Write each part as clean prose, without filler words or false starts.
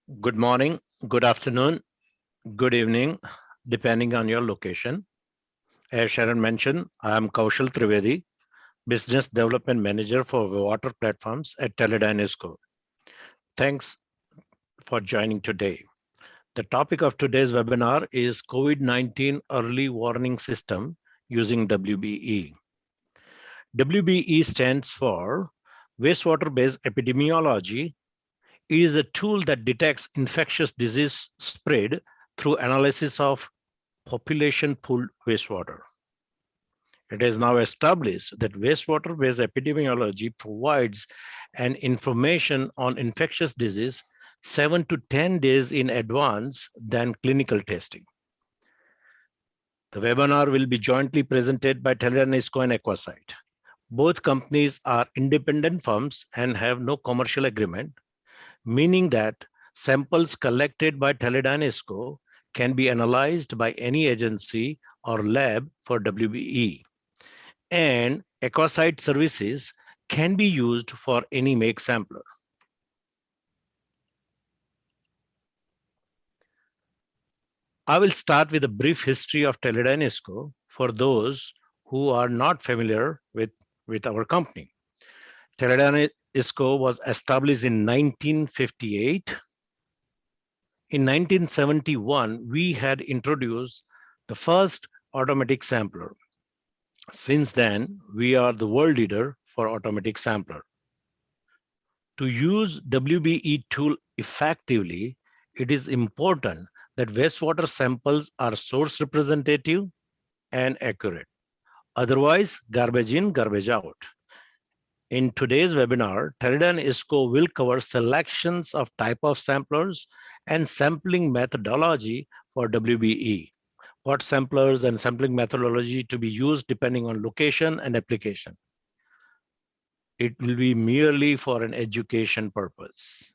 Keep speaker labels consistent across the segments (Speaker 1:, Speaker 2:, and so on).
Speaker 1: Good morning, good afternoon, good evening, depending on your location. As Sharon mentioned, I am Kaushal Trivedi, Business Development Manager for Water Platforms at TeledyneESCO. Thanks for joining today. The topic of today's webinar is COVID-19 Early Warning System using WBE. WBE stands for Wastewater-Based Epidemiology. It is a tool that detects infectious disease spread through analysis of population pooled wastewater. It is now established that wastewater-based epidemiology provides an information on infectious disease 7 to 10 days in advance than clinical testing. The webinar will be jointly presented by TeledyneESCO and Aquasight. Both companies are independent firms and have no commercial agreement, meaning that samples collected by TeledyneESCO can be analyzed by any agency or lab for WBE, and Aquasight services can be used for any make sampler. I will start with a brief history of TeledyneESCO for those who are not familiar with our company. TeledyneESCO was established in 1958. In 1971, we had introduced the first automatic sampler. Since then, we are the world leader for automatic sampler. To use WBE tool effectively, it is important that wastewater samples are source representative and accurate. Otherwise, garbage in, garbage out. In today's webinar, TeledyneESCO will cover selections of type of samplers and sampling methodology for WBE. What samplers and sampling methodology to be used depending on location and application. It will be merely for an education purpose.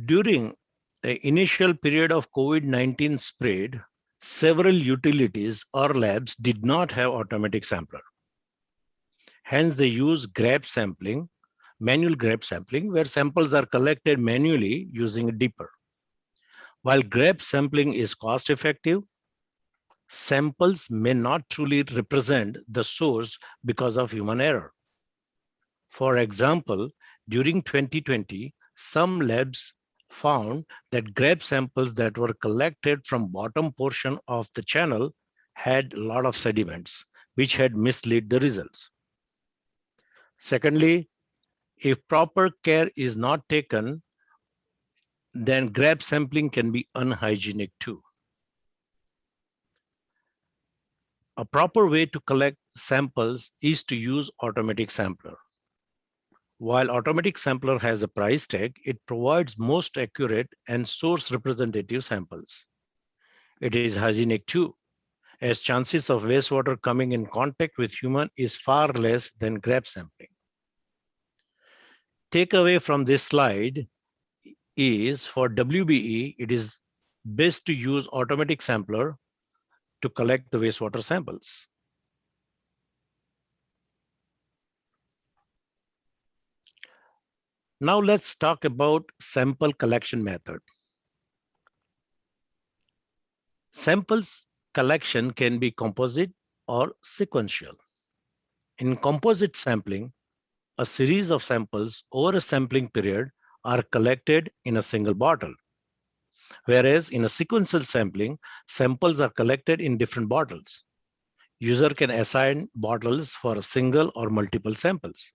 Speaker 1: During the initial period of COVID-19 spread, several utilities or labs did not have automatic sampler. Hence, they use grab sampling, manual grab sampling, where samples are collected manually using a dipper. While grab sampling is cost effective, samples may not truly represent the source because of human error. For example, during 2020, some labs found that grab samples that were collected from bottom portion of the channel had a lot of sediments, which had misled the results. Secondly, if proper care is not taken, then grab sampling can be unhygienic too. A proper way to collect samples is to use automatic sampler. While automatic sampler has a price tag, it provides most accurate and source representative samples. It is hygienic too, as chances of wastewater coming in contact with human is far less than grab sampling. Takeaway from this slide is for WBE, it is best to use automatic sampler to collect the wastewater samples. Now let's talk about sample collection method. Samples collection can be composite or sequential. In composite sampling, a series of samples over a sampling period are collected in a single bottle. Whereas in a sequential sampling, samples are collected in different bottles. User can assign bottles for a single or multiple samples.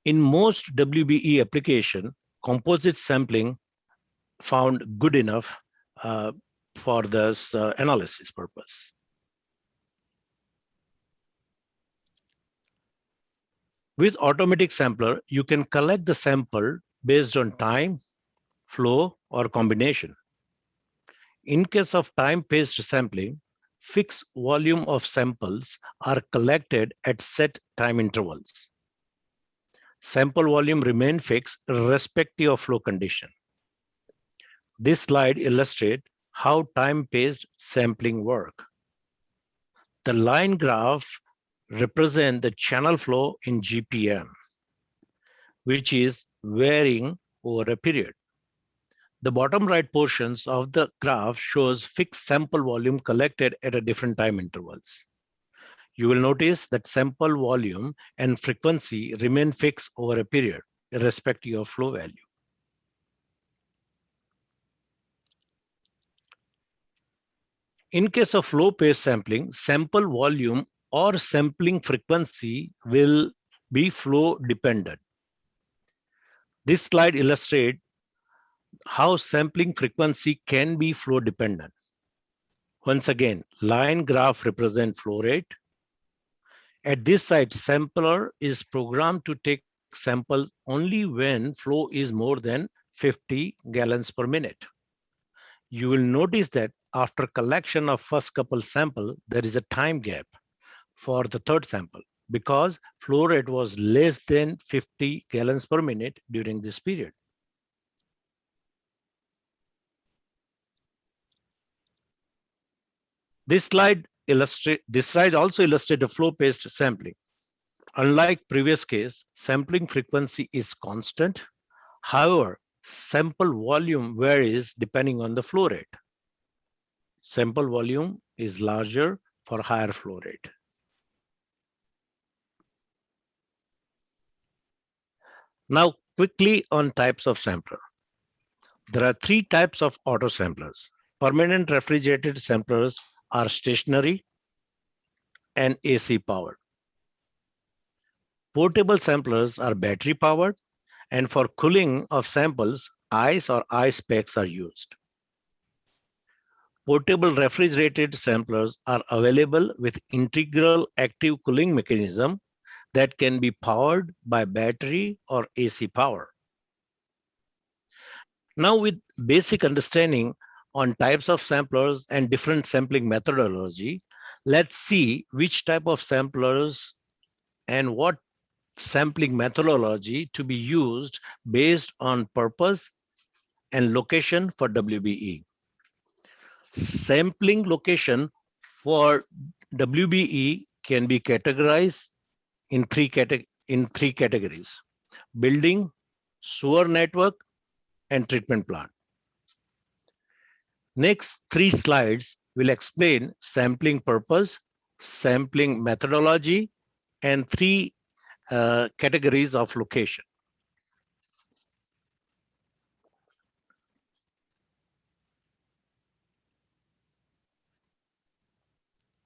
Speaker 1: In most WBE application, composite sampling found good enough for this analysis purpose. With automatic sampler, you can collect the sample based on time, flow, or combination. In case of time-based sampling, fixed volume of samples are collected at set time intervals. Sample volume remain fixed irrespective of flow condition. This slide illustrates how time-based sampling work. The line graph represent the channel flow in GPM, which is varying over a period. The bottom right portions of the graph shows fixed sample volume collected at a different time intervals. You will notice that sample volume and frequency remain fixed over a period, irrespective of flow value. In case of flow-based sampling, sample volume or sampling frequency will be flow dependent. This slide illustrates how sampling frequency can be flow dependent. Once again, line graph represent flow rate. At this site, sampler is programmed to take samples only when flow is more than 50 gallons per minute. You will notice that after collection of first couple sample, there is a time gap for the third sample because flow rate was less than 50 gallons per minute during this period. This slide also illustrates the flow-based sampling. Unlike previous case, sampling frequency is constant. However, sample volume varies depending on the flow rate. Sample volume is larger for higher flow rate. Now, quickly on types of sampler. There are three types of auto samplers. Permanent refrigerated samplers are stationary and AC powered. Portable samplers are battery powered, and for cooling of samples, ice or ice packs are used. Portable refrigerated samplers are available with integral active cooling mechanism that can be powered by battery or AC power. Now, with basic understanding on types of samplers and different sampling methodology, let's see which type of samplers and what sampling methodology to be used based on purpose and location for WBE. Sampling location for WBE can be categorized in three categories: building, sewer network, and treatment plant. Next three slides will explain sampling purpose, sampling methodology, and three categories of location.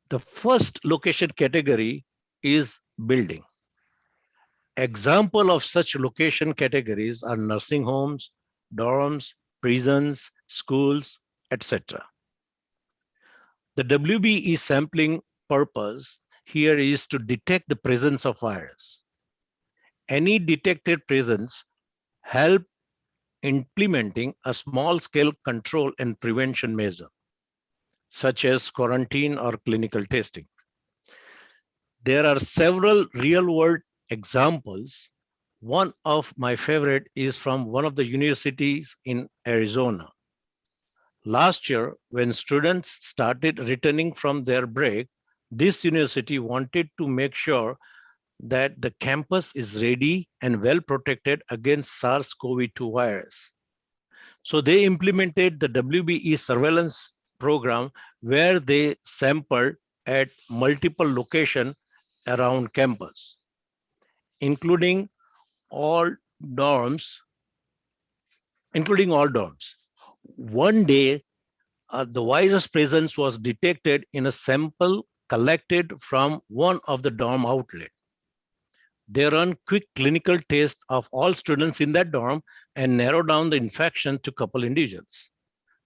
Speaker 1: The first location category is building. Example of such location categories are nursing homes, dorms, prisons, schools, etc. The WBE sampling purpose here is to detect the presence of virus. Any detected presence help implementing a small-scale control and prevention measure, such as quarantine or clinical testing. There are several real-world examples. One of my favorite is from one of the universities in Arizona. Last year, when students started returning from their break, this university wanted to make sure that the campus is ready and well protected against SARS-CoV-2 virus. So they implemented the WBE surveillance program where they sampled at multiple locations around campus, including all dorms. One day, the virus presence was detected in a sample collected from one of the dorm outlets. They run quick clinical tests of all students in that dorm and narrow down the infection to couple individuals.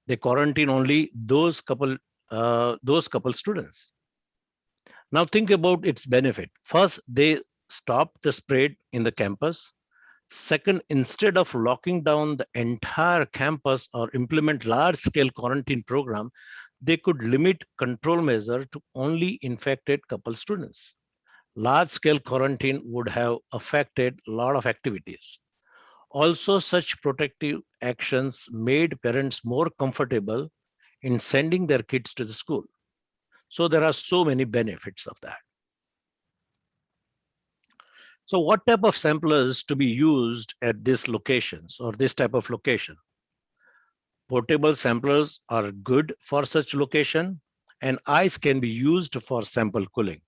Speaker 1: They quarantine only those couple students. Now think about its benefit. First, they stop the spread in the campus. Second, instead of locking down the entire campus or implement large-scale quarantine program, they could limit control measure to only infected couple students. Large-scale quarantine would have affected a lot of activities. Also, such protective actions made parents more comfortable in sending their kids to the school. So there are so many benefits of that. So what type of samplers to be used at these locations or this type of location? Portable samplers are good for such location, and ice can be used for sample cooling.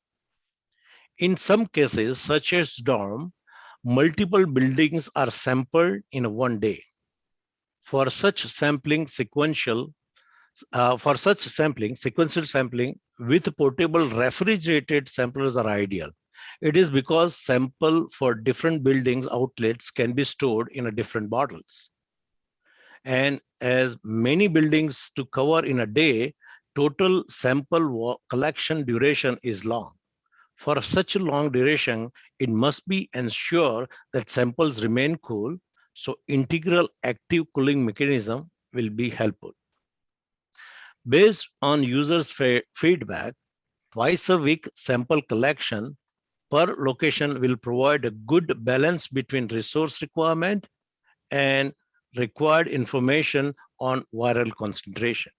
Speaker 1: In some cases, such as dorm, multiple buildings are sampled in one day. For such sampling, sequential sampling with portable refrigerated samplers are ideal. It is because sample for different buildings outlets can be stored in a different bottles. And as many buildings to cover in a day, total sample collection duration is long. For such a long duration, it must be ensured that samples remain cool, so integral active cooling mechanism will be helpful. Based on users' feedback, twice a week sample collection per location will provide a good balance between resource requirement and required information on viral concentration.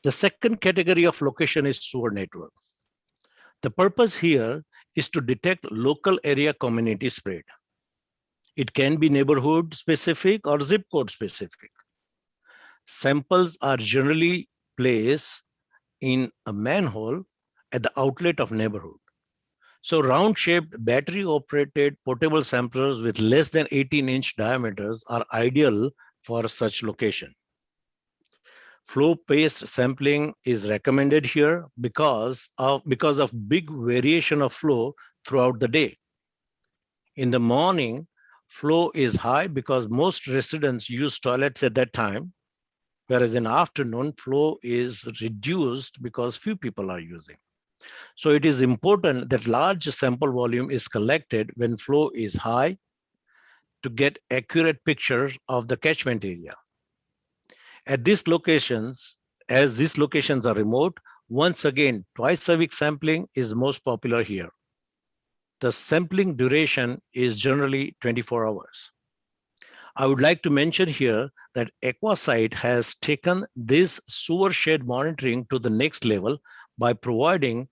Speaker 1: The second category of location is sewer network. The purpose here is to detect local area community spread. It can be neighborhood specific or zip code specific. Samples are generally placed in a manhole at the outlet of neighborhood. So round-shaped battery-operated portable samplers with less than 18-inch diameters are ideal for such location. Flow-based sampling is recommended here because of big variation of flow throughout the day. In the morning, flow is high because most residents use toilets at that time, whereas in afternoon, flow is reduced because few people are using. So it is important that large sample volume is collected when flow is high to get accurate pictures of the catchment area. At these locations, as these locations are remote, once again, twice a week sampling is most popular here. The sampling duration is generally 24 hours. I would like to mention here that Aquasight has taken this sewer shed monitoring to the next level by providing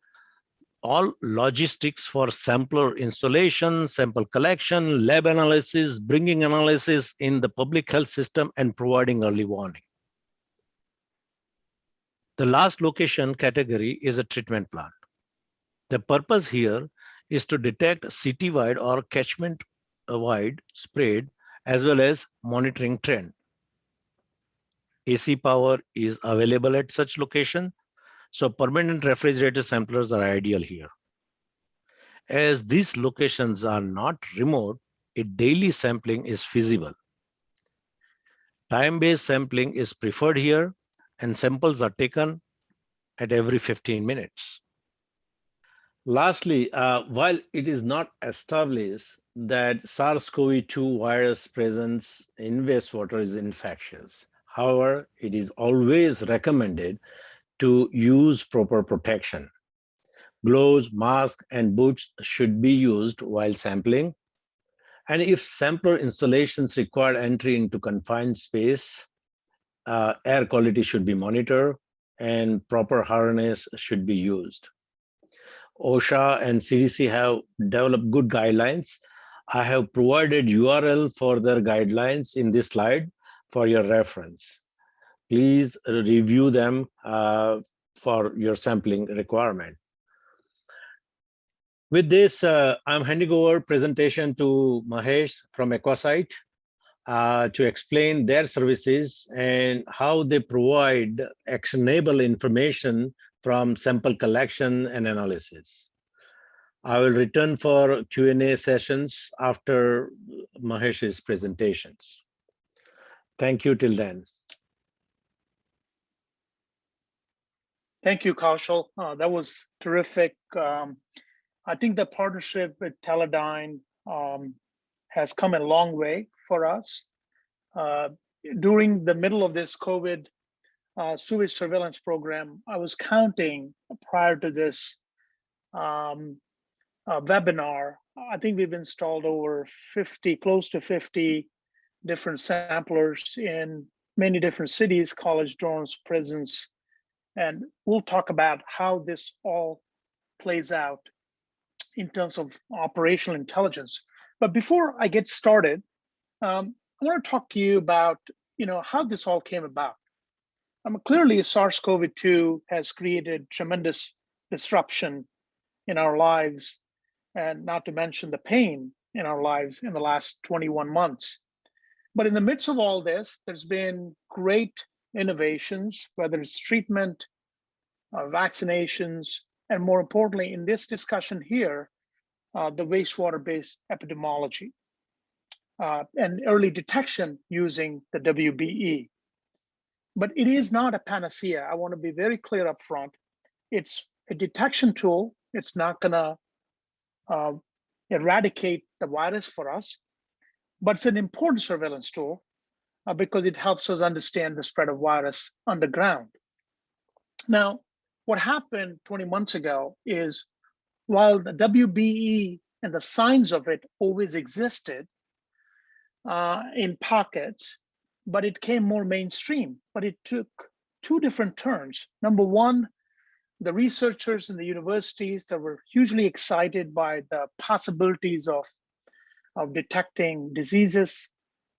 Speaker 1: all logistics for sampler installation, sample collection, lab analysis, bringing analysis in the public health system, and providing early warning. The last location category is a treatment plant. The purpose here is to detect city-wide or catchment-wide spread as well as monitoring trend. AC power is available at such location, so permanent refrigerator samplers are ideal here. As these locations are not remote, a daily sampling is feasible. Time-based sampling is preferred here, and samples are taken at every 15 minutes. Lastly, while it is not established that SARS-CoV-2 virus presence in wastewater is infectious, however, it is always recommended to use proper protection. Gloves, masks, and boots should be used while sampling. And if sampler installations require entry into confined space, air quality should be monitored and proper harness should be used. OSHA and CDC have developed good guidelines. I have provided URL for their guidelines in this slide for your reference. Please review them for your sampling requirement. With this, I'm handing over presentation to Mahesh from Aquasight to explain their services and how they provide actionable information from sample collection and analysis. I will return for Q&A sessions after Mahesh's presentations. Thank you till then.
Speaker 2: Thank you, Kaushal. That was terrific. I think the partnership with Teledyne has come a long way for us. During the middle of this COVID sewage surveillance program, I was counting prior to this webinar. I think we've installed over 50, close to 50 different samplers in many different cities, college dorms, prisons, and we'll talk about how this all plays out in terms of operational intelligence. But before I get started, I want to talk to you about how this all came about. Clearly, SARS-CoV-2 has created tremendous disruption in our lives, and not to mention the pain in our lives in the last 21 months. But in the midst of all this, there's been great innovations, whether it's treatment, vaccinations, and more importantly, in this discussion here, the wastewater-based epidemiology and early detection using the WBE. But it is not a panacea. I want to be very clear up front. It's a detection tool. It's not going to eradicate the virus for us, but it's an important surveillance tool because it helps us understand the spread of virus underground. Now, what happened 20 months ago is while the WBE and the signs of it always existed in pockets, but it came more mainstream. But it took two different turns. Number one, the researchers in the universities that were hugely excited by the possibilities of detecting diseases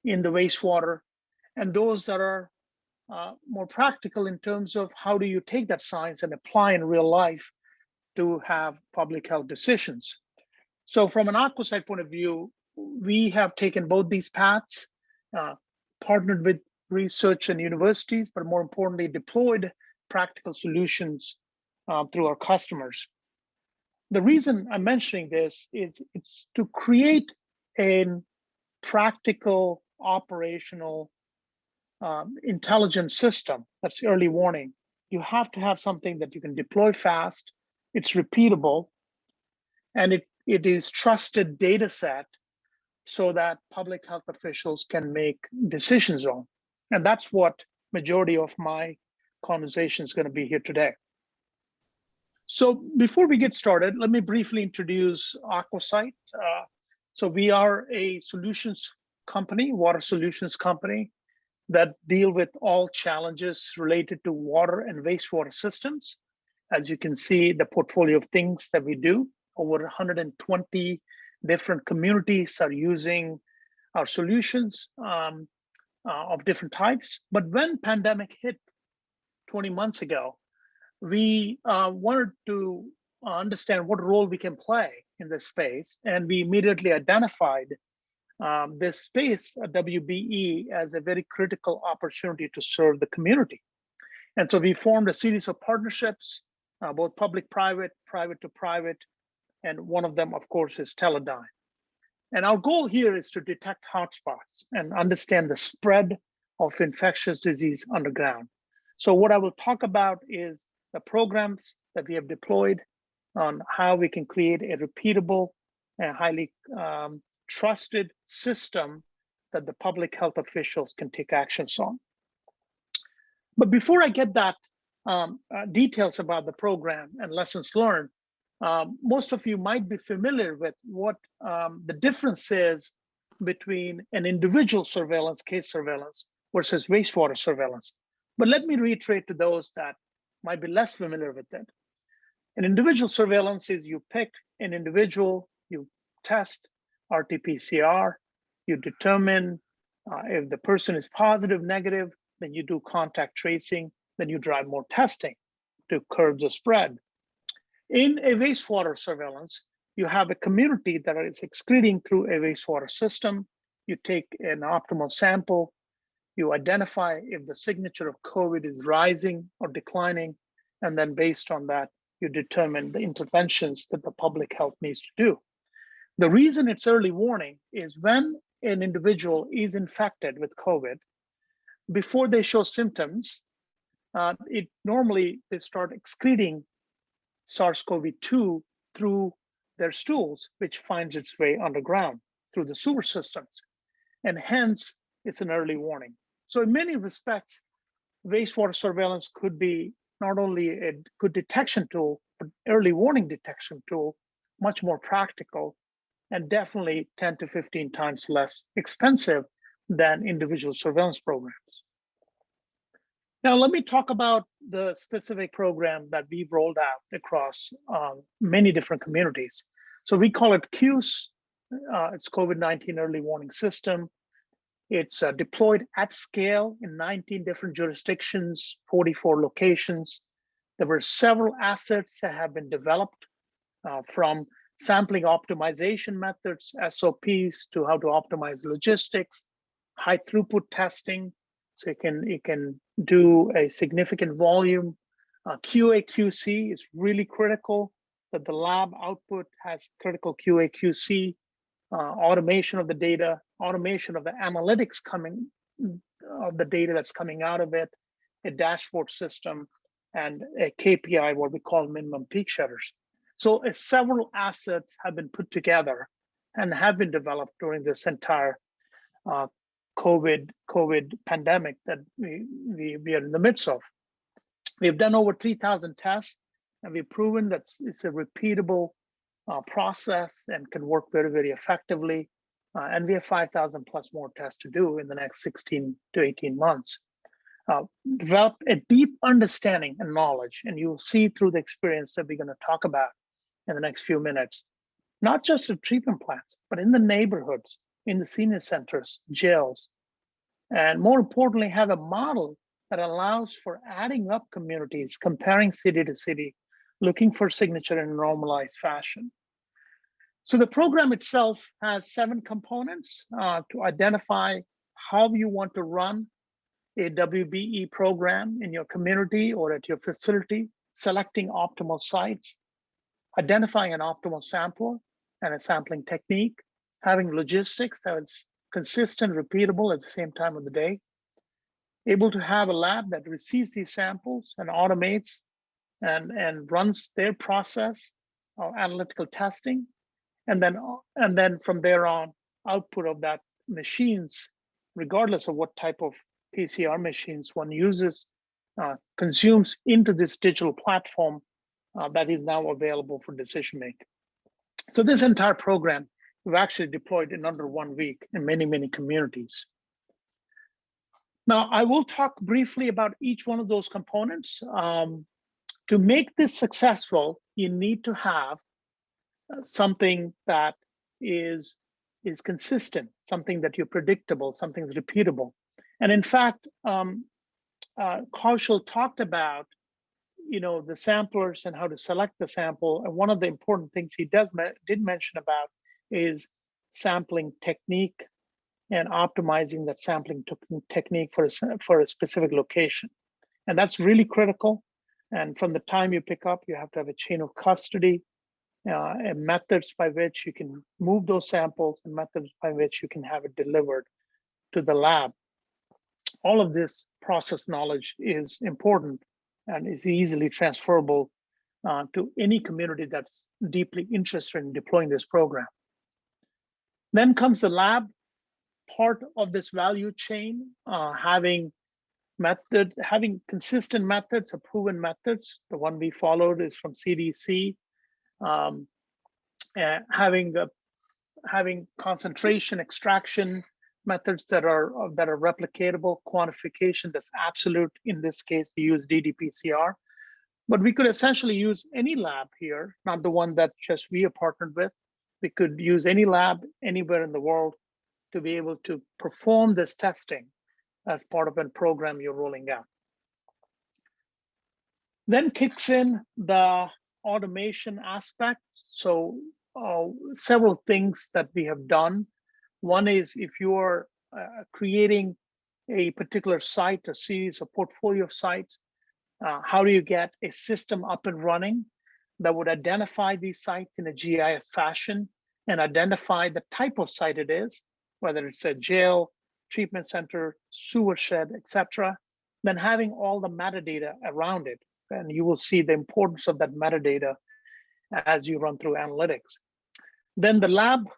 Speaker 2: in the wastewater, and those that are more practical in terms of how do you take that science and apply in real life to have public health decisions. So from an Aquasight point of view, we have taken both these paths, partnered with research and universities, but more importantly, deployed practical solutions through our customers. The reason I'm mentioning this is it's to create a practical, operational, intelligent system that's early warning. You have to have something that you can deploy fast, it's repeatable, and it is trusted data set so that public health officials can make decisions on. And that's what majority of my conversation is going to be here today. So before we get started, let me briefly introduce Aquasight. So we are a solutions company, water solutions company that deal with all challenges related to water and wastewater systems. As you can see, the portfolio of things that we do, over 120 different communities are using our solutions of different types. But when pandemic hit 20 months ago, we wanted to understand what role we can play in this space. And we immediately identified this space, WBE, as a very critical opportunity to serve the community. And so we formed a series of partnerships, both public-private, private-to-private, and one of them, of course, is Teledyne. And our goal here is to detect hotspots and understand the spread of infectious disease underground. So what I will talk about is the programs that we have deployed on how we can create a repeatable and highly trusted system that the public health officials can take actions on. But before I get that details about the program and lessons learned, most of you might be familiar with what the difference is between an individual surveillance, case surveillance, versus wastewater surveillance. But let me reiterate to those that might be less familiar with it. An individual surveillance is you pick an individual, you test RT-PCR, you determine if the person is positive, negative, then you do contact tracing, then you drive more testing to curb the spread. In a wastewater surveillance, you have a community that is excreting through a wastewater system. You take an optimal sample, you identify if the signature of COVID is rising or declining, and then based on that, you determine the interventions that the public health needs to do. The reason it's early warning is when an individual is infected with COVID, before they show symptoms, they start excreting SARS-CoV-2 through their stools, which finds its way underground through the sewer systems. And hence, it's an early warning. So in many respects, wastewater surveillance could be not only a good detection tool, but early warning detection tool, much more practical, and definitely 10 to 15 times less expensive than individual surveillance programs. Now, let me talk about the specific program that we've rolled out across many different communities. So we call it QS. It's COVID-19 Early Warning System. It's deployed at scale in 19 different jurisdictions, 44 locations. There were several assets that have been developed from sampling optimization methods, SOPs, to how to optimize logistics, high throughput testing, so you can do a significant volume. QA QC is really critical, that the lab output has critical QA QC, automation of the data, automation of the analytics coming of the data that's coming out of it, a dashboard system, and a KPI, what we call minimum peak shutters. So several assets have been put together and have been developed during this entire COVID pandemic that we are in the midst of. We've done over 3,000 tests, and we've proven that it's a repeatable process and can work very, very effectively. And we have 5,000 plus more tests to do in the next 16 to 18 months. Develop a deep understanding and knowledge, and you'll see through the experience that we're going to talk about in the next few minutes, not just of treatment plants, but in the neighborhoods, in the senior centers, jails, and more importantly, have a model that allows for adding up communities, comparing city to city, looking for signature in a normalized fashion. So the program itself has 7 components to identify how you want to run a WBE program in your community or at your facility, selecting optimal sites, identifying an optimal sampler and a sampling technique, having logistics that is consistent, repeatable at the same time of the day, able to have a lab that receives these samples and automates and runs their process of analytical testing, and then from there on, output of that machines, regardless of what type of PCR machines one uses, consumes into this digital platform that is now available for decision making. So this entire program we've actually deployed in under 1 week in many, many communities. Now, I will talk briefly about each one of those components. To make this successful, you need to have something that is consistent, something that you're predictable, something's repeatable. And in fact, Kaushal talked about, the samplers and how to select the sample. And one of the important things he did mention about is sampling technique and optimizing that sampling technique for a specific location. And that's really critical. And from the time you pick up, you have to have a chain of custody, and methods by which you can move those samples and methods by which you can have it delivered to the lab. All of this process knowledge is important and is easily transferable to any community that's deeply interested in deploying this program. Then comes the lab part of this value chain, having consistent methods, proven methods. The one we followed is from CDC. Having concentration extraction methods that are replicatable, quantification that's absolute. In this case, we use ddPCR, but we could essentially use any lab here, not the one that just we are partnered with. We could use any lab anywhere in the world to be able to perform this testing as part of a program you're rolling out. Then kicks in the automation aspect. So several things that we have done. One is if you are creating a particular site, a series, a portfolio of sites, how do you get a system up and running that would identify these sites in a GIS fashion and identify the type of site it is, whether it's a jail, treatment center, sewer shed, etc. Then having all the metadata around it. And you will see the importance of that metadata as you run through analytics. Then the lab,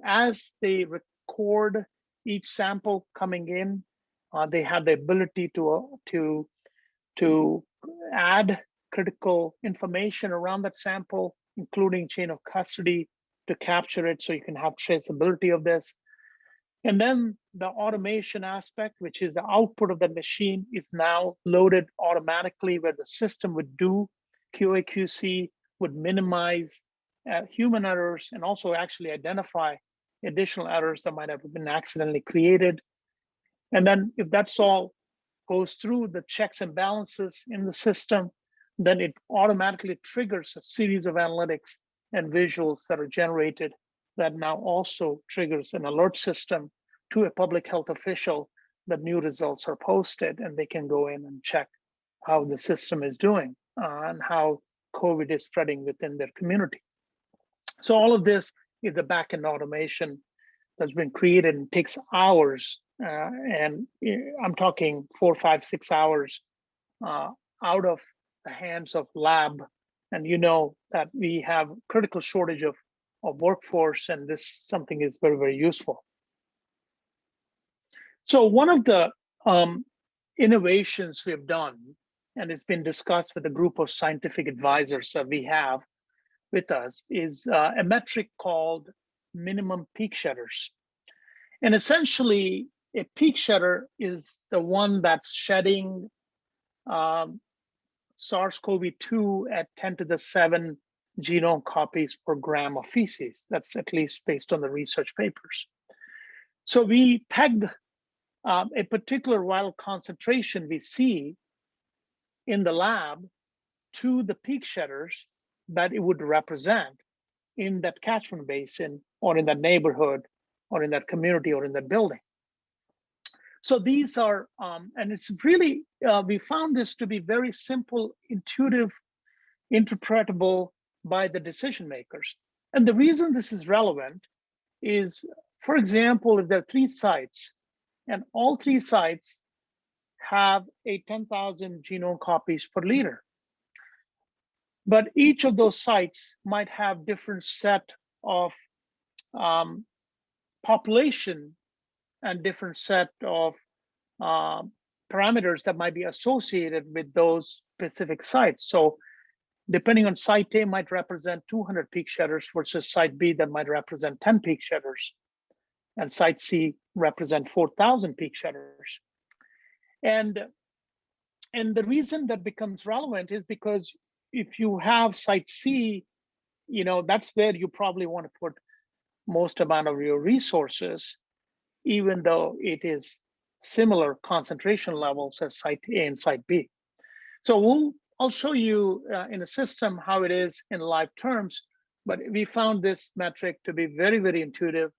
Speaker 2: as they record each sample coming in, they have the ability to add critical information around that sample, including chain of custody, to capture it so you can have traceability of this. And then the automation aspect, which is the output of the machine, is now loaded automatically, where the system would do QA/QC, would minimize human errors, and also actually identify additional errors that might have been accidentally created. And then if that's all goes through the checks and balances in the system, then it automatically triggers a series of analytics and visuals that are generated that now also triggers an alert system to a public health official that new results are posted, and they can go in and check how the system is doing and how COVID is spreading within their community. So all of this is the backend automation that's been created and takes hours. And I'm talking 4, 5, 6 hours out of the hands of lab. And you know that we have critical shortage of workforce, and this something is very, very useful. So one of the innovations we have done, and it's been discussed with a group of scientific advisors that we have with us, is a metric called minimum peak shedders. And essentially, a peak shedder is the one that's shedding SARS-CoV-2 at 10 to the 7 genome copies per gram of feces. That's at least based on the research papers. So we pegged a particular viral concentration we see in the lab to the peak shedders that it would represent in that catchment basin or in that neighborhood or in that community or in that building. So these are, and it's really, we found this to be very simple, intuitive, interpretable by the decision makers. And the reason this is relevant is, for example, if there are 3 sites and all 3 sites have a 10,000 genome copies per liter, but each of those sites might have different set of population and different set of parameters that might be associated with those specific sites. So depending on site A might represent 200 peak shedders versus site B that might represent 10 peak shedders, and site C represent 4,000 peak shedders. And the reason that becomes relevant is because if you have site C, you know, that's where you probably want to put most amount of your resources, even though it is similar concentration levels as site A and site B. So I'll show you in a system how it is in live terms, but we found this metric to be very, very intuitive.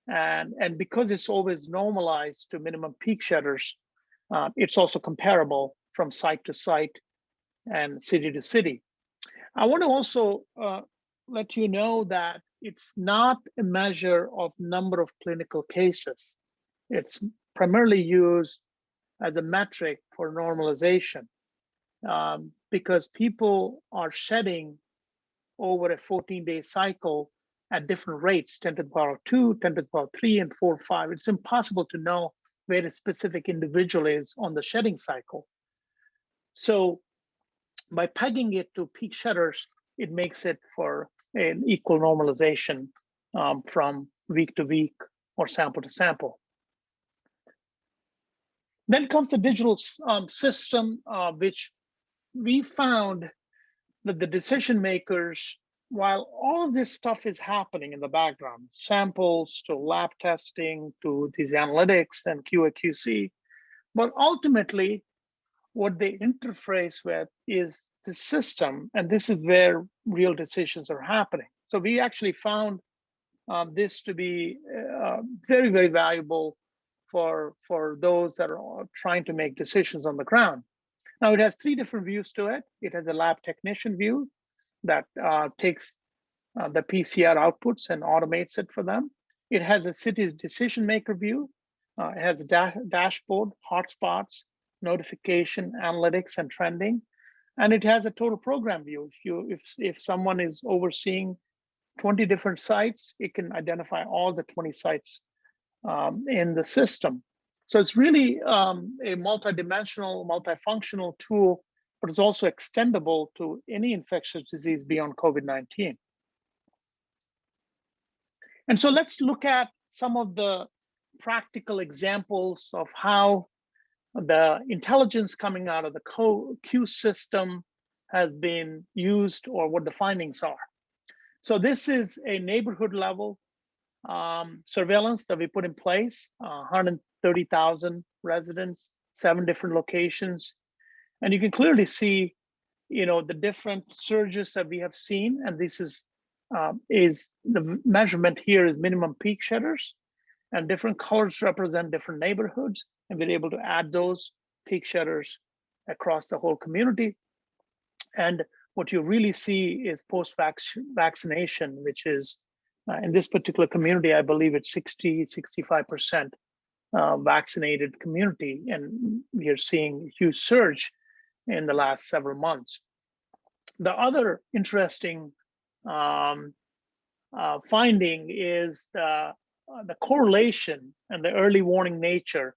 Speaker 2: And because it's always normalized to minimum peak shedders, it's also comparable from site to site and city to city. I want to also let you know that it's not a measure of number of clinical cases. It's primarily used as a metric for normalization because people are shedding over a 14-day cycle at different rates, 10 to the power of 2, 10 to the power of 3, and 4, 5. It's impossible to know where a specific individual is on the shedding cycle. So by pegging it to peak shedders, it makes it for an equal normalization from week to week or sample to sample. Then comes the digital system, which we found that the decision makers, while all of this stuff is happening in the background, samples to lab testing to these analytics and QA/QC, but ultimately what they interface with is the system, and this is where real decisions are happening. So we actually found this to be very, very valuable for those that are trying to make decisions on the ground. Now it has 3 different views to it. It has a lab technician view that takes the PCR outputs and automates it for them. It has a city decision maker view. It has a dashboard, hotspots, notification, analytics, and trending. And it has a total program view. If someone is overseeing 20 different sites, it can identify all the 20 sites in the system. So it's really a multidimensional, multifunctional tool, but it's also extendable to any infectious disease beyond COVID-19. And so let's look at some of the practical examples of how the intelligence coming out of the Q system has been used or what the findings are. So this is a neighborhood level surveillance that we put in place, 130,000 residents, 7 different locations. And you can clearly see, the different surges that we have seen. And this is the measurement here is minimum peak shedders, and different colors represent different neighborhoods. And we're able to add those peak shedders across the whole community. And what you really see is post-vaccination, which is in this particular community, I believe it's 65% vaccinated community. And we are seeing a huge surge in the last several months. The other interesting finding is the correlation and the early warning nature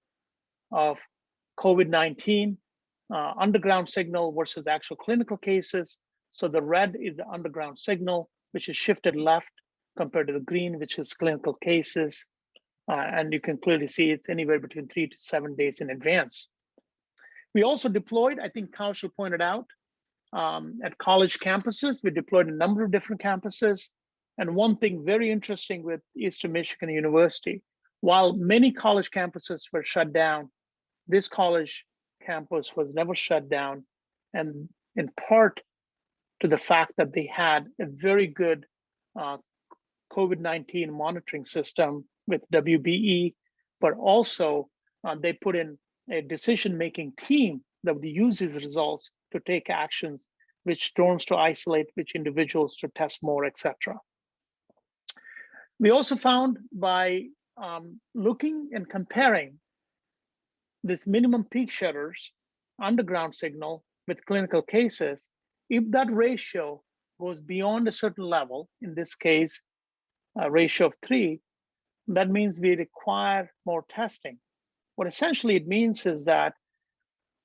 Speaker 2: of COVID-19 underground signal versus actual clinical cases. So the red is the underground signal, which is shifted left compared to the green, which is clinical cases. And you can clearly see it's anywhere between 3 to 7 days in advance. We also deployed, I think Kaushal pointed out, at college campuses. We deployed a number of different campuses. And one thing very interesting with Eastern Michigan University, while many college campuses were shut down, this college campus was never shut down, and in part to the fact that they had a very good COVID-19 monitoring system with WBE, but also they put in a decision-making team that would use these results to take actions, which drones to isolate, which individuals to test more, etc. We also found by looking and comparing this minimum peak shedders underground signal with clinical cases, if that ratio goes beyond a certain level, in this case, a ratio of 3, that means we require more testing. What essentially it means is that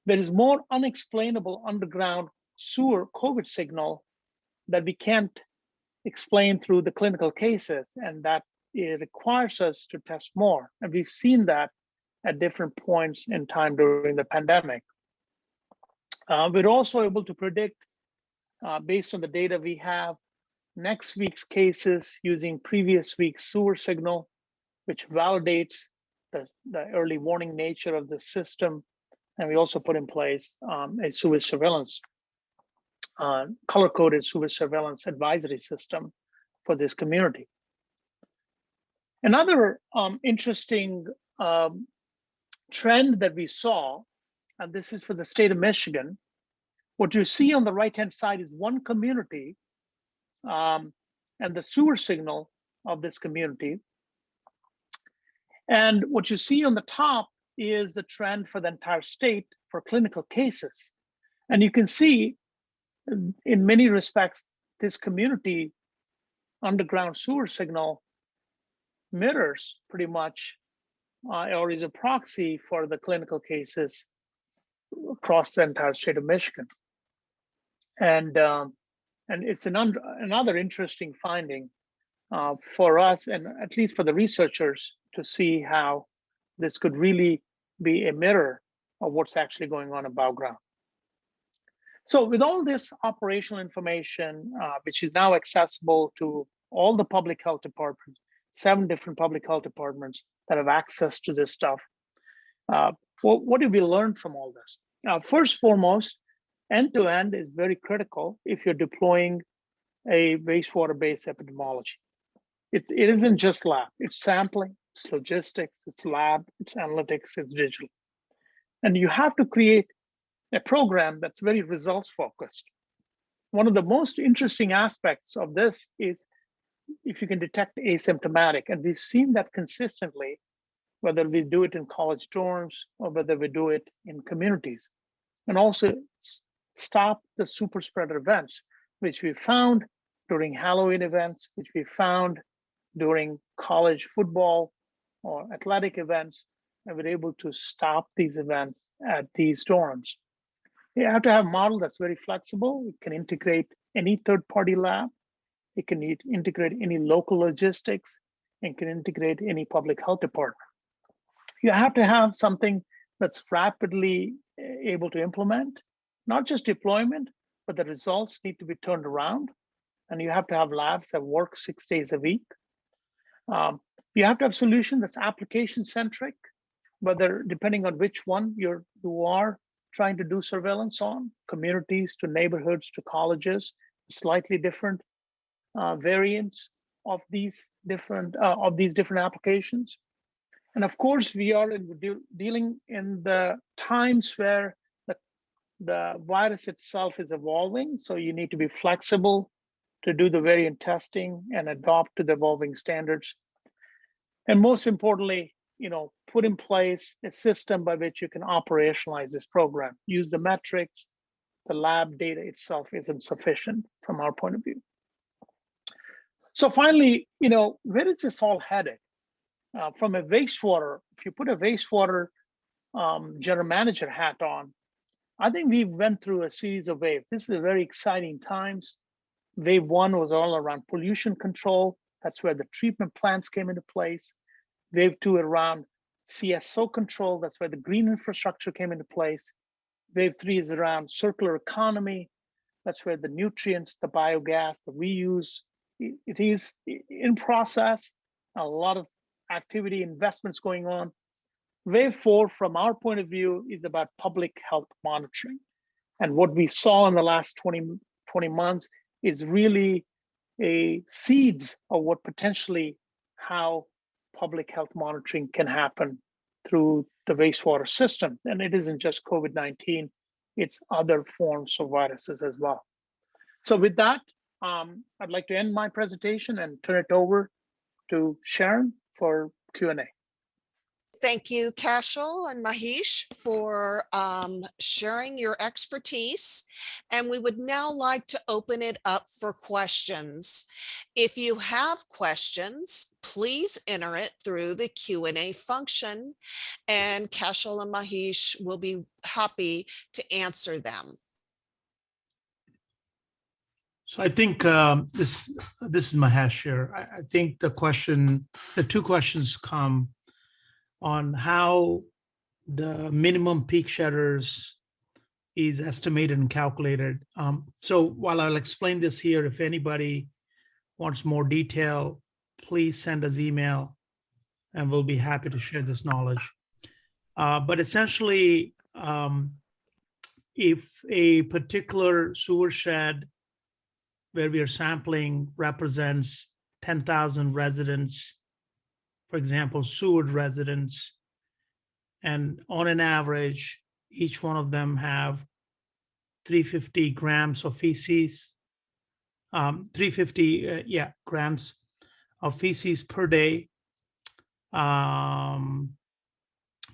Speaker 2: there is more unexplainable underground sewer COVID signal that we can't explain through the clinical cases, and that it requires us to test more. And we've seen that at different points in time during the pandemic. We're also able to predict, based on the data we have, next week's cases using previous week's sewer signal, which validates the early warning nature of the system. And we also put in place a sewage surveillance, color-coded sewage surveillance advisory system for this community. Another interesting trend that we saw, and this is for the state of Michigan, what you see on the right-hand side is one community and the sewer signal of this community. And what you see on the top is the trend for the entire state for clinical cases. And you can see in many respects, this community underground sewer signal mirrors pretty much or is a proxy for the clinical cases across the entire state of Michigan. And it's another interesting finding for us, and at least for the researchers, to see how this could really be a mirror of what's actually going on above ground. So with all this operational information, which is now accessible to all the public health departments, 7 different public health departments that have access to this stuff, what did we learn from all this? First foremost, end-to-end is very critical if you're deploying a wastewater-based epidemiology. It isn't just lab, it's sampling, it's logistics, it's lab, it's analytics, it's digital. And you have to create a program that's very results focused. One of the most interesting aspects of this is if you can detect asymptomatic, and we've seen that consistently, whether we do it in college dorms or whether we do it in communities. And also stop the super spreader events, which we found during Halloween events, which we found during college football or athletic events, and we're able to stop these events at these dorms. You have to have a model that's very flexible. It can integrate any third-party lab. It can integrate any local logistics and can integrate any public health department. You have to have something that's rapidly able to implement, not just deployment, but the results need to be turned around. And you have to have labs that work 6 days a week. You have to have solution that's application centric, whether depending on which one you are trying to do surveillance on, communities to neighborhoods to colleges, slightly different variants of these different applications. And of course, we are dealing in the times where the virus itself is evolving. So you need to be flexible to do the variant testing and adopt to the evolving standards. And most importantly, put in place a system by which you can operationalize this program. Use the metrics. The lab data itself isn't sufficient from our point of view. So finally, where is this all headed? From a wastewater, if you put a wastewater general manager hat on, I think we went through a series of waves. This is a very exciting times. Wave 1 was all around pollution control. That's where the treatment plants came into place. Wave 2 around CSO control. That's where the green infrastructure came into place. Wave 3 is around circular economy. That's where the nutrients, the biogas, the reuse, it is in process. A lot of activity, investments going on. Wave 4, from our point of view, is about public health monitoring. And what we saw in the last 20 months is really a seeds of what potentially how public health monitoring can happen through the wastewater system. And it isn't just COVID-19, it's other forms of viruses as well. So with that, I'd like to end my presentation and turn it over to Sharon for Q&A.
Speaker 3: Thank you, Kaushal and Mahesh, for sharing your expertise. And we would now like to open it up for questions. If you have questions, please enter it through the Q&A function, and Kaushal and Mahesh will be happy to answer them.
Speaker 4: So I think this is Mahesh here. I think the two questions come on how the minimum peak shutters is estimated and calculated. So while I'll explain this here, if anybody wants more detail, please send us email and we'll be happy to share this knowledge. But essentially, if a particular sewer shed where we are sampling represents 10,000 residents, for example, sewered residents, and on an average, each one of them have 350 grams of feces, 350 grams of feces per day. Then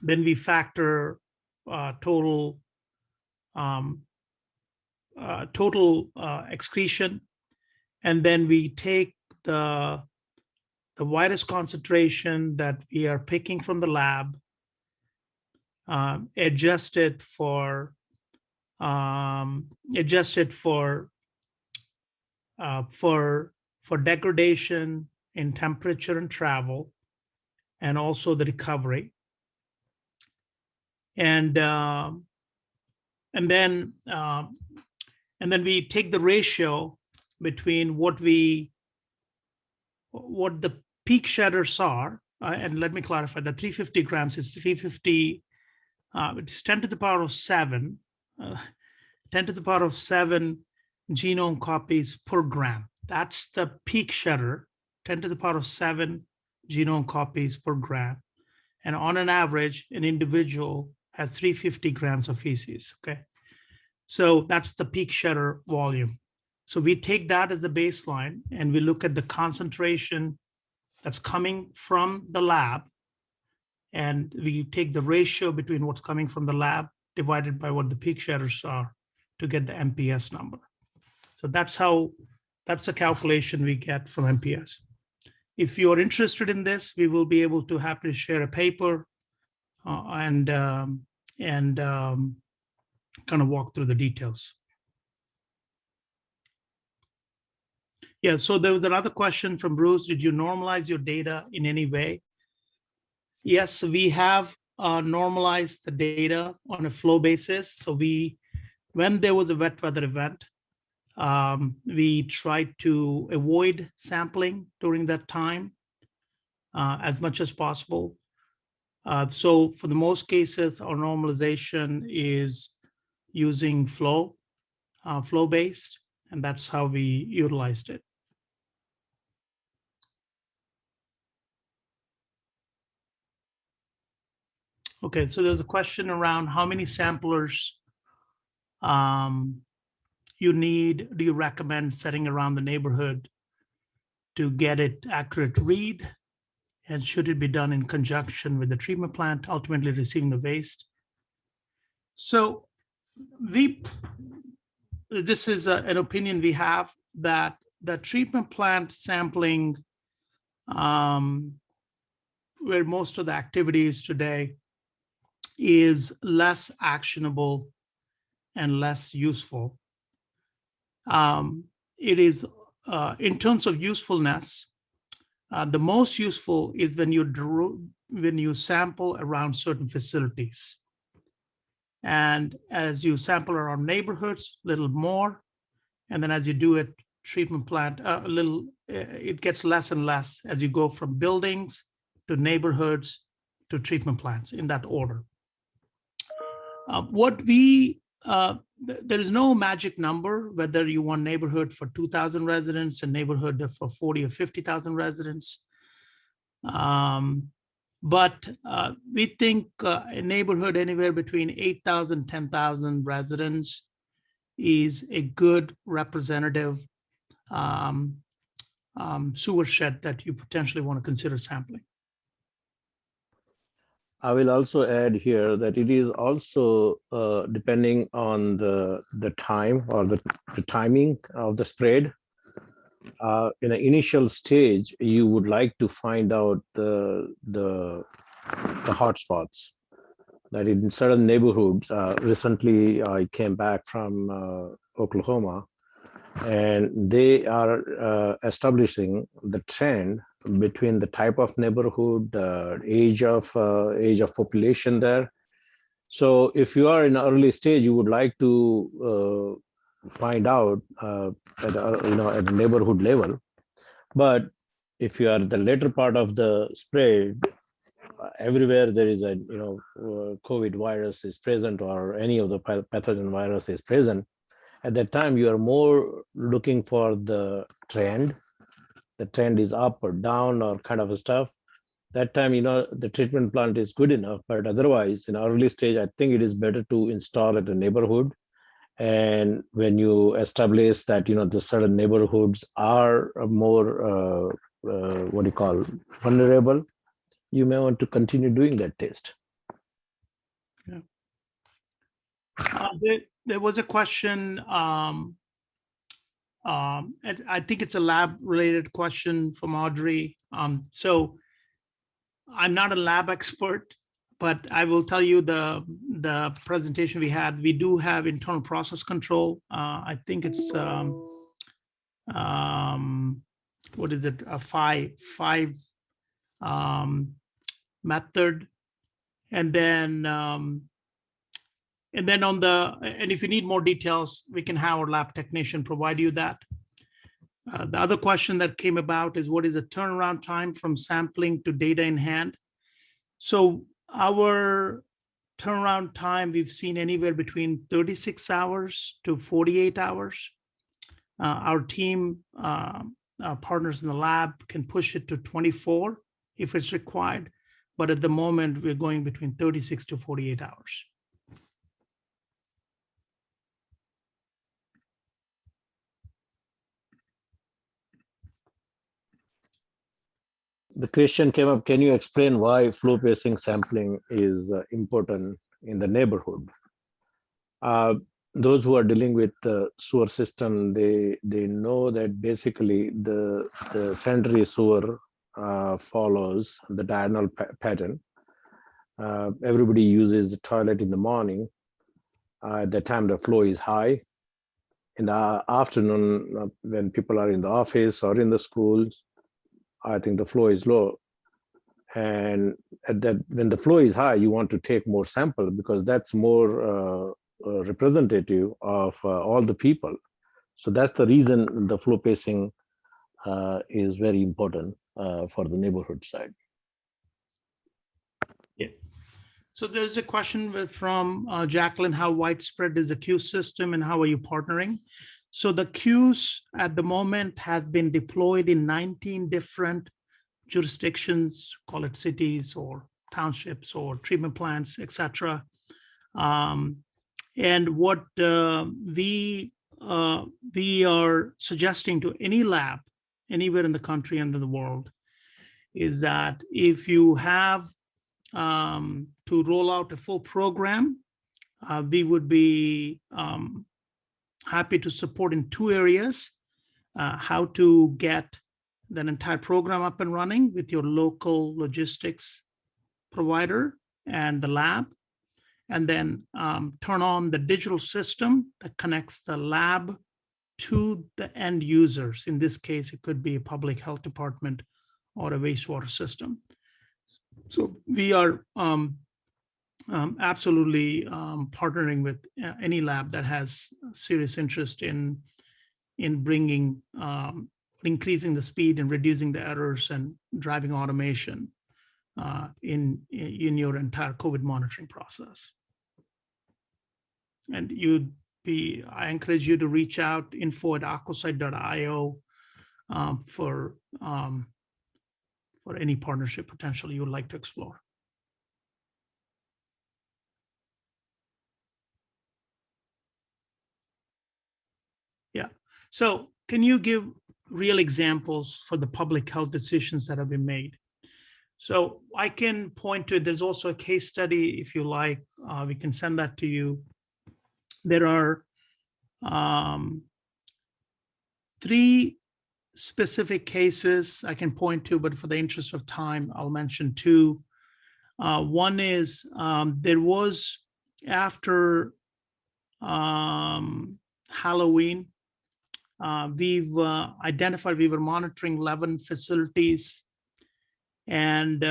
Speaker 4: we factor total excretion, and then we take the virus concentration that we are picking from the lab, adjust it for degradation in temperature and travel, and also the recovery, and then we take the ratio between what the peak shutters are, and let me clarify, the 350 grams is 350, it's 10 to the power of 7, 10 to the power of 7 genome copies per gram. That's the peak shutter, 10 to the power of 7 genome copies per gram. And on an average, an individual has 350 grams of feces, okay? So that's the peak shutter volume. So we take that as a baseline and we look at the concentration that's coming from the lab, and we take the ratio between what's coming from the lab divided by what the peak shutters are to get the MPS number. So that's the calculation we get from MPS. If you're interested in this, we will be able to happily share a paper and kind of walk through the details. Yeah, so there was another question from Bruce. Did you normalize your data in any way? Yes, we have normalized the data on a flow basis. So when there was a wet weather event, we tried to avoid sampling during that time as much as possible. So for the most cases, our normalization is using flow-based, and that's how we utilized it. Okay, so there's a question around how many samplers do you recommend setting around the neighborhood to get it accurate read? And should it be done in conjunction with the treatment plant, ultimately receiving the waste? So this is an opinion we have that the treatment plant sampling, where most of the activities today, is less actionable and less useful. It is, in terms of usefulness, the most useful is when you sample around certain facilities. And as you sample around neighborhoods, a little more, and then as you do it, treatment plant, it gets less and less as you go from buildings to neighborhoods to treatment plants in that order. There is no magic number, whether you want neighborhood for 2,000 residents and neighborhood for 40 or 50,000 residents. But we think a neighborhood anywhere between 8,000, 10,000 residents is a good representative sewer shed that you potentially want to consider sampling.
Speaker 1: I will also add here that it is also depending on the time or the timing of the spread. In an initial stage, you would like to find out the hot spots. That in certain neighborhoods, recently I came back from Oklahoma, and they are establishing the trend between the type of neighborhood, age of population there. So if you are in an early stage, you would like to find out at a neighborhood level. But if you are the later part of the spread, everywhere there is a COVID virus is present, or any of the pathogen virus is present. At that time, you are more looking for the trend. The trend is up or down or kind of stuff. That time, the treatment plant is good enough. But otherwise, in early stage, I think it is better to install at a neighborhood. And when you establish that, the certain neighborhoods are more, vulnerable, you may want to continue doing that test.
Speaker 4: Yeah. There was a question, and I think it's a lab-related question from Audrey. So I'm not a lab expert, but I will tell you the presentation we had. We do have internal process control. I think it's what is it? A five method, and then if you need more details, we can have our lab technician provide you that. The other question that came about is, what is the turnaround time from sampling to data in hand? So our turnaround time, we've seen anywhere between 36 hours to 48 hours. Our team, our partners in the lab, can push it to 24 if it's required. But at the moment, we're going between 36 to 48 hours.
Speaker 1: The question came up, can you explain why flow pacing sampling is important in the neighborhood? Those who are dealing with the sewer system, they know that basically the sanitary sewer follows the diagonal pattern. Everybody uses the toilet in the morning. At the time the flow is high. In the afternoon, when people are in the office or in the schools, I think the flow is low. And at that, when the flow is high, you want to take more sample because that's more representative of all the people. So that's the reason the flow pacing is very important for the neighborhood side.
Speaker 4: Yeah. So there's a question from Jacqueline, how widespread is the queue system and how are you partnering? So the queues at the moment has been deployed in 19 different jurisdictions, call it cities or townships or treatment plants, etc. And what we are suggesting to any lab anywhere in the country and in the world is that if you have to roll out a full program, we would be happy to support in two areas: how to get that entire program up and running with your local logistics provider and the lab, and then turn on the digital system that connects the lab to the end users. In this case, it could be a public health department or a wastewater system. So we are absolutely partnering with any lab that has serious interest in bringing, increasing the speed and reducing the errors and driving automation in your entire COVID monitoring process. And I encourage you to reach out, info@aquasight.io for any partnership potential you would like to explore. Yeah. So can you give real examples for the public health decisions that have been made? So I can point to, there's also a case study, if you like, we can send that to you. There are 3 specific cases I can point to, but for the interest of time, I'll mention 2. One is there was, after Halloween, we've identified, we were monitoring 11 facilities, and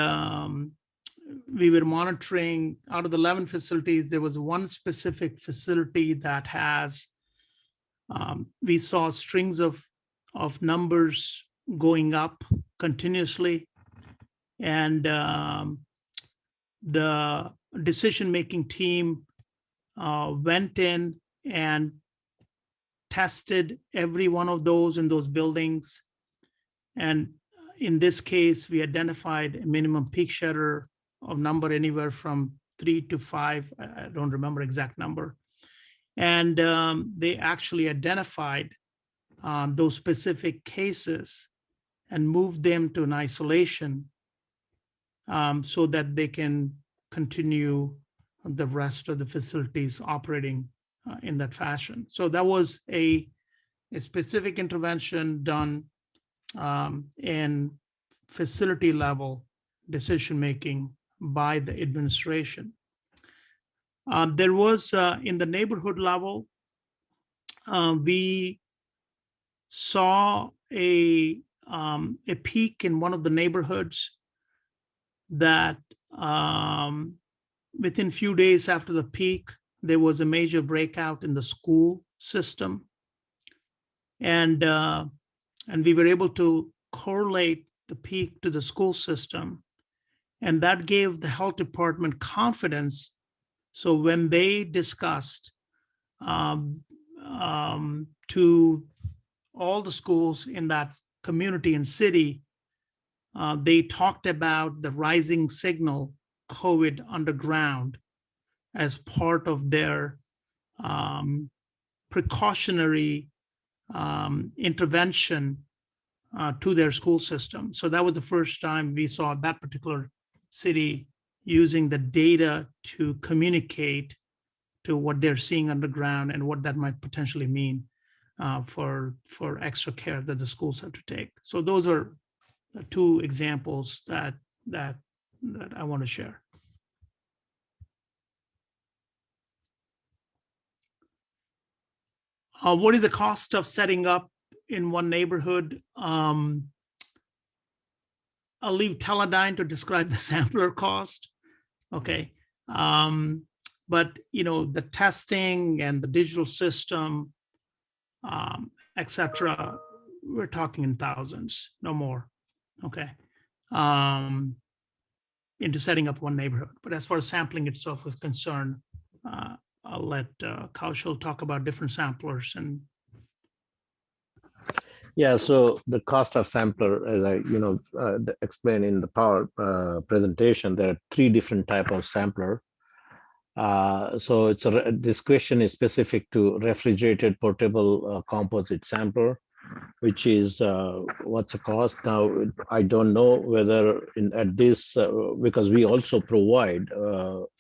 Speaker 4: we were monitoring, out of the 11 facilities, there was one specific facility that has, we saw strings of numbers going up continuously. And the decision-making team went in and tested every one of those in those buildings. And in this case, we identified a minimum peak shatter of number anywhere from 3 to 5. I don't remember exact number. And they actually identified those specific cases and moved them to an isolation so that they can continue the rest of the facilities operating in that fashion. So that was a specific intervention done in facility level decision-making by the administration. There was, in the neighborhood level, we saw a peak in one of the neighborhoods that within few days after the peak, there was a major breakout in the school system. And we were able to correlate the peak to the school system. And that gave the health department confidence. So when they discussed to all the schools in that community and city, they talked about the rising signal COVID underground as part of their precautionary intervention to their school system. So that was the first time we saw that particular city using the data to communicate to what they're seeing underground and what that might potentially mean for extra care that the schools have to take. So those are 2 examples that I want to share. What is the cost of setting up in one neighborhood? I'll leave Teledyne to describe the sampler cost. Okay. But the testing and the digital system, etc., we're talking in thousands, no more. Okay. Into setting up one neighborhood. But as far as sampling itself is concerned, I'll let Kaushal talk about different samplers. And
Speaker 1: Yeah, so the cost of sampler, as I explained in the power presentation, there are 3 different type of sampler. So this question is specific to refrigerated portable composite sampler, which is what's the cost. Now I don't know whether at this because we also provide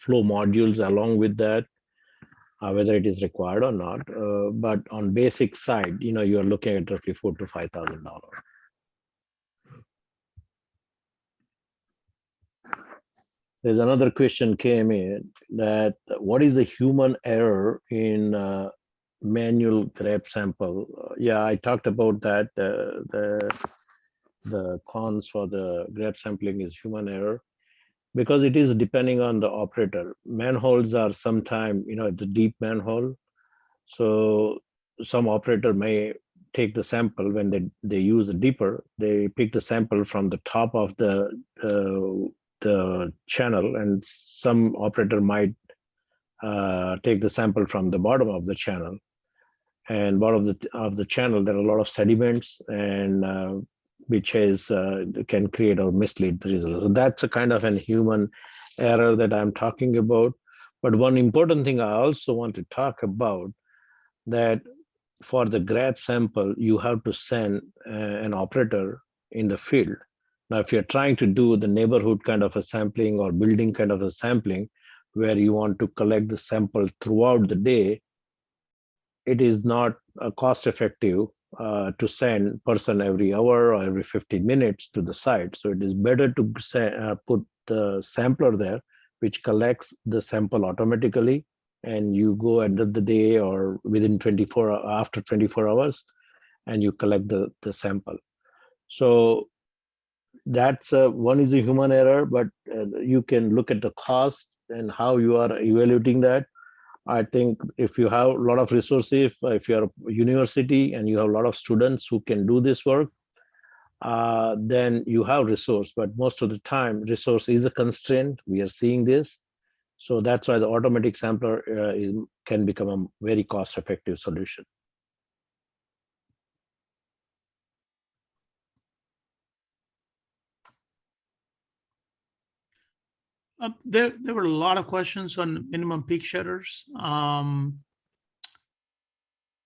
Speaker 1: flow modules along with that, whether it is required or not. But on basic side, you are looking at roughly $4,000 to $5,000. There's another question came in that what is the human error in manual grab sample? Yeah, I talked about that. The cons for the grab sampling is human error, because it is depending on the operator. Manholes are sometime, the deep manhole. So some operator may take the sample when they use a dipper, they pick the sample from the top of the channel, and some operator might take the sample from the bottom of the channel. And bottom of the channel, there are a lot of sediments, and which can create or mislead the result. So that's a kind of an human error that I'm talking about. But one important thing I also want to talk about, that for the grab sample, you have to send an operator in the field. Now, if you're trying to do the neighborhood kind of a sampling or building kind of a sampling, where you want to collect the sample throughout the day, it is not cost effective to send person every hour or every 15 minutes to the site. So it is better to put the sampler there, which collects the sample automatically, and you go end of the day or within after 24 hours, and you collect the sample. So that's one is a human error, but you can look at the cost and how you are evaluating that. I think if you have a lot of resources, if you're a university and you have a lot of students who can do this work, then you have resource. But most of the time, resource is a constraint. We are seeing this. So that's why the automatic sampler can become a very cost-effective solution.
Speaker 4: There were a lot of questions on minimum peak shutters.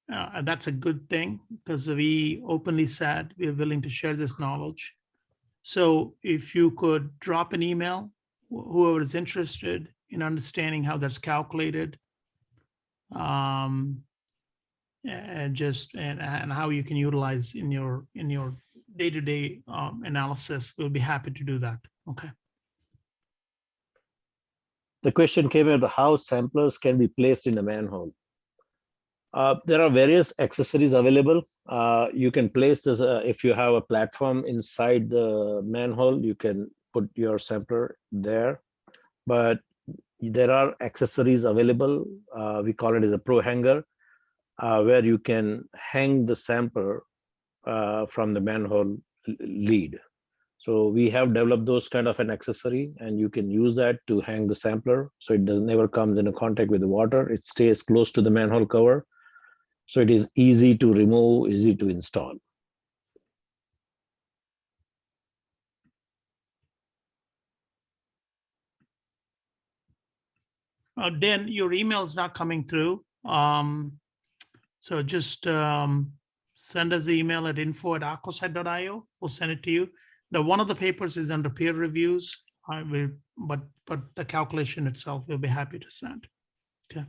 Speaker 4: That's a good thing, because we openly said we are willing to share this knowledge. So if you could drop an email, whoever is interested in understanding how that's calculated, and how you can utilize in your day-to-day analysis, we'll be happy to do that. Okay.
Speaker 1: The question came about how samplers can be placed in a manhole. There are various accessories available. You can place this, if you have a platform inside the manhole, you can put your sampler there. But there are accessories available. We call it as a pro hanger, where you can hang the sampler from the manhole lead. So we have developed those kind of an accessory, and you can use that to hang the sampler. So it never comes into contact with the water. It stays close to the manhole cover. So it is easy to remove, easy to install.
Speaker 4: Dan, your email is not coming through. So just send us the email at info@aquasight.io. We'll send it to you. One of the papers is under peer reviews. But the calculation itself, we'll be happy to send. Okay.